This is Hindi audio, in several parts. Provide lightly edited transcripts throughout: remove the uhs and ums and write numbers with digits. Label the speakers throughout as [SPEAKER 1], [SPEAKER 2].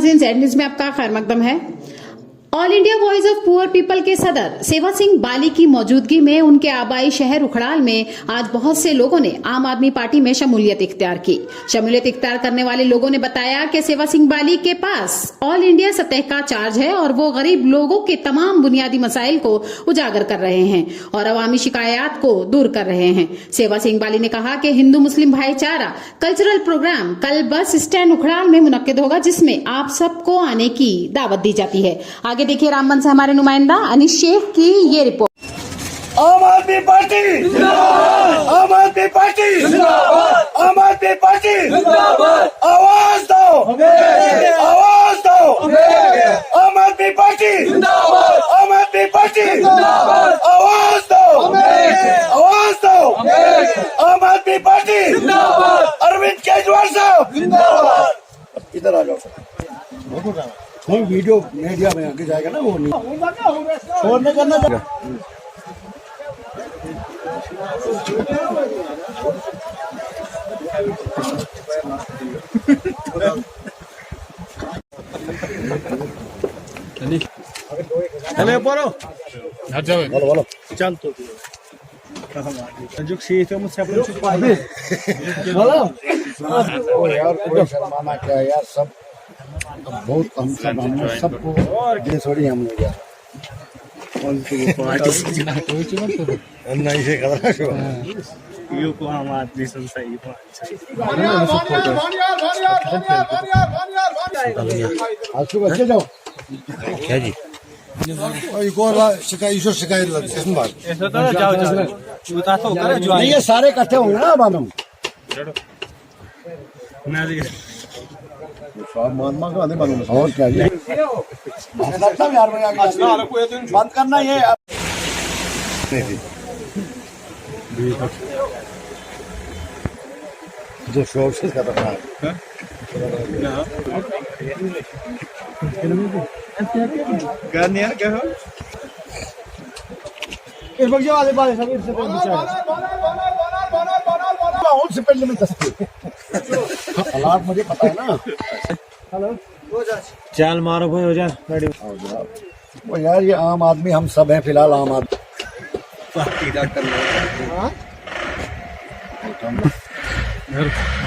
[SPEAKER 1] नाज़रीन, ज़ेड न्यूज़ में आपका खैर मकदम है। All India voice of poor people के सदर सेवा सिंह बाली की मौजूदगी में उनके आबाई शहर उखड़ाल में आज बहुत से लोगों ने आम आदमी पार्टी में शमूलियत इख्तियार की। शमूलियत इख्तियार करने वाले लोगों ने बताया कि सेवा सिंह बाली के पास ऑल इंडिया सतह का चार्ज है और वो गरीब लोगों के तमाम बुनियादी मसाइल को उजागर कर रहे हैं और अवामी शिकायत को दूर कर रहे हैं। सेवा सिंह बाली ने कहा कि हिंदू मुस्लिम भाईचारा कल्चरल प्रोग्राम कल बस स्टैंड उखड़ाल में मुनक्किद होगा, जिसमें आप सबको आने की दावत दी जाती है। आगे देखिए रामबन से हमारे नुमाइंदा अनिश शेख की ये रिपोर्ट।
[SPEAKER 2] आम आदमी पार्टी जिंदाबाद, आम आदमी पार्टी जिंदाबाद, आम आदमी पार्टी जिंदाबाद, आवाज दो, आवाज दो, आम आदमी पार्टी जिंदाबाद, आम आदमी पार्टी जिंदाबाद, आवाज दो, आवाज दो, आम आदमी पार्टी जिंदाबाद, अरविंद केजरीवाल साहब जिंदाबाद। इधर आ जाओ, कोई वीडियो मीडिया में आगे जाएगा ना, वो नहीं शोर नहीं करना चाहिए।
[SPEAKER 3] हेलो बोलो
[SPEAKER 2] बोलो बोलो
[SPEAKER 3] चल तो जो शीत है मुझसे
[SPEAKER 2] बोलो यार, कोई शर्माना क्या यार, सब बहुत हम सबको थोड़ी हम लोग यार नहीं से
[SPEAKER 3] यू को हम आदमी संसाई
[SPEAKER 2] बच्चे जाओ
[SPEAKER 4] क्या जी
[SPEAKER 2] शिकायत लग इस बार
[SPEAKER 3] ऐसा तो जाओ जाओ तो करे जो
[SPEAKER 2] नहीं, ये सारे इकट्ठे होंगे ना अब हम
[SPEAKER 3] ना जी
[SPEAKER 2] महात्मा का नहीं मालूम और क्या ये यार बंद करना ये जो शौक से करता है
[SPEAKER 3] करने यार क्या हो
[SPEAKER 2] इस बच्चे वाले बाले सब इससे कोई उनसे पहले मैं दस्ती हालात मुझे पता है ना। हेलो
[SPEAKER 3] चाल मारो भाई हो जा
[SPEAKER 2] वो यार, ये आम आदमी हम सब हैं फिलहाल, आम आदमी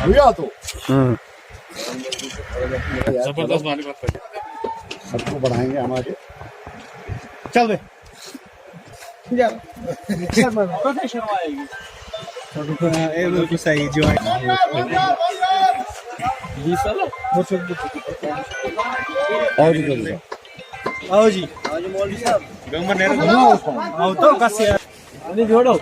[SPEAKER 2] भैया तो
[SPEAKER 3] जबरदस्त
[SPEAKER 2] सबको बढ़ाएंगे हमारे।
[SPEAKER 3] चल बे शर्माएगी तो सही जो आओ जी मौलवी साहब आओ तो कैसे नहीं जोड़ो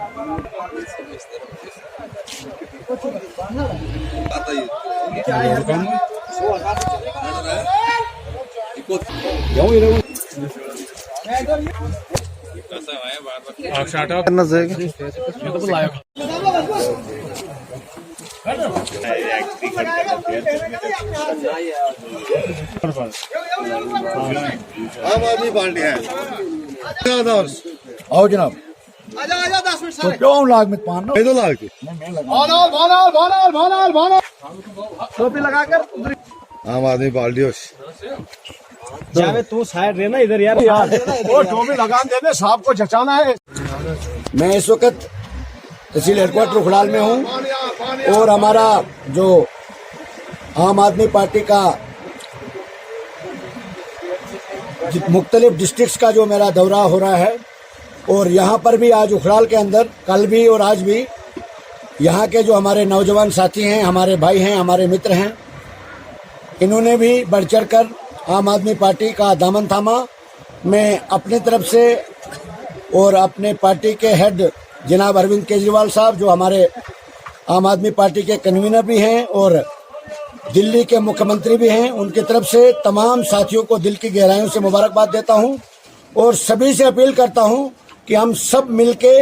[SPEAKER 4] करना चाहिए
[SPEAKER 2] आम आदमी पार्टी है। आओ जनाब,
[SPEAKER 5] आजा 10 मिनट
[SPEAKER 2] तो क्यों लाख में पान 2 लाख की
[SPEAKER 3] टोपी लगाकर
[SPEAKER 2] आम आदमी पार्टी हो।
[SPEAKER 3] जावे तू साइड रहना इधर यार
[SPEAKER 2] वो टोपी लगान देने साहब को जचाना है। मैं इस वक्त तहसील हेडक्वार्टर उखड़ाल में हूँ और हमारा जो आम आदमी पार्टी का मुख्तलिफ डिस्ट्रिक्ट्स का जो मेरा दौरा हो रहा है, और यहाँ पर भी आज उखड़ाल के अंदर कल भी और आज भी यहाँ के जो हमारे नौजवान साथी हैं, हमारे भाई हैं, हमारे मित्र हैं, इन्होंने भी बढ़ चढ़ कर आम आदमी पार्टी का दामन थामा। मैं अपनी तरफ से और अपने पार्टी के हेड जनाब अरविंद केजरीवाल साहब, जो हमारे आम आदमी पार्टी के कन्वीनर भी हैं और दिल्ली के मुख्यमंत्री भी हैं, उनकी तरफ से तमाम साथियों को दिल की गहराइयों से मुबारकबाद देता हूं और सभी से अपील करता हूं कि हम सब मिलके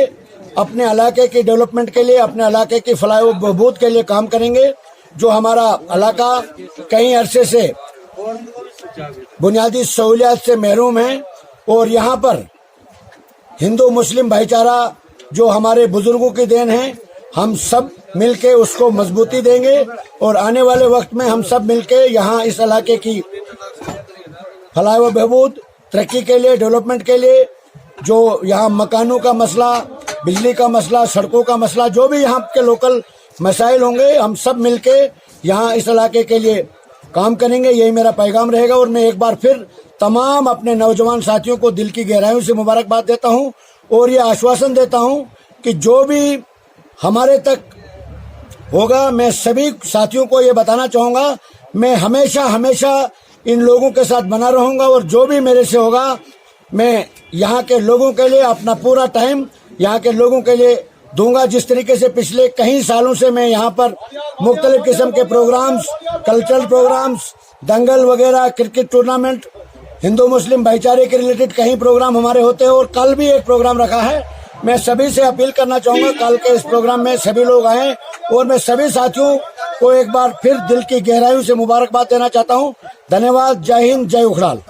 [SPEAKER 2] अपने इलाके की डेवलपमेंट के लिए, अपने इलाके की फलाह व बहबूद के लिए काम करेंगे। जो हमारा इलाका कई अरसे से बुनियादी सहूलियात से महरूम है और यहाँ पर हिंदू मुस्लिम भाईचारा जो हमारे बुजुर्गों की देन है, हम सब मिलके उसको मजबूती देंगे और आने वाले वक्त में हम सब मिलके यहाँ इस इलाके की फलाह व बहबूद, तरक्की के लिए, डेवलपमेंट के लिए, जो यहाँ मकानों का मसला, बिजली का मसला, सड़कों का मसला, जो भी यहाँ के लोकल मसाइल होंगे, हम सब मिलके यहाँ इस इलाके के लिए काम करेंगे। यही मेरा पैगाम रहेगा। और मैं एक बार फिर तमाम अपने नौजवान साथियों को दिल की गहराइयों से मुबारकबाद देता हूँ और ये आश्वासन देता हूँ कि जो भी हमारे तक होगा, मैं सभी साथियों को ये बताना चाहूँगा, मैं हमेशा हमेशा इन लोगों के साथ बना रहूँगा और जो भी मेरे से होगा, मैं यहाँ के लोगों के लिए अपना पूरा टाइम यहाँ के लोगों के लिए दूंगा। जिस तरीके से पिछले कई सालों से मैं यहाँ पर मुख्तलिफ किस्म के प्रोग्राम्स, कल्चरल प्रोग्राम्स, दंगल वगैरह, क्रिकेट टूर्नामेंट, हिंदू मुस्लिम भाईचारे के रिलेटेड कई प्रोग्राम हमारे होते हैं और कल भी एक प्रोग्राम रखा है। मैं सभी से अपील करना चाहूँगा, कल के इस प्रोग्राम में सभी लोग आएँ और मैं सभी साथियों को एक बार फिर दिल की गहराइयों से मुबारकबाद देना चाहता हूँ। धन्यवाद। जय हिंद, जय उखड़ाल।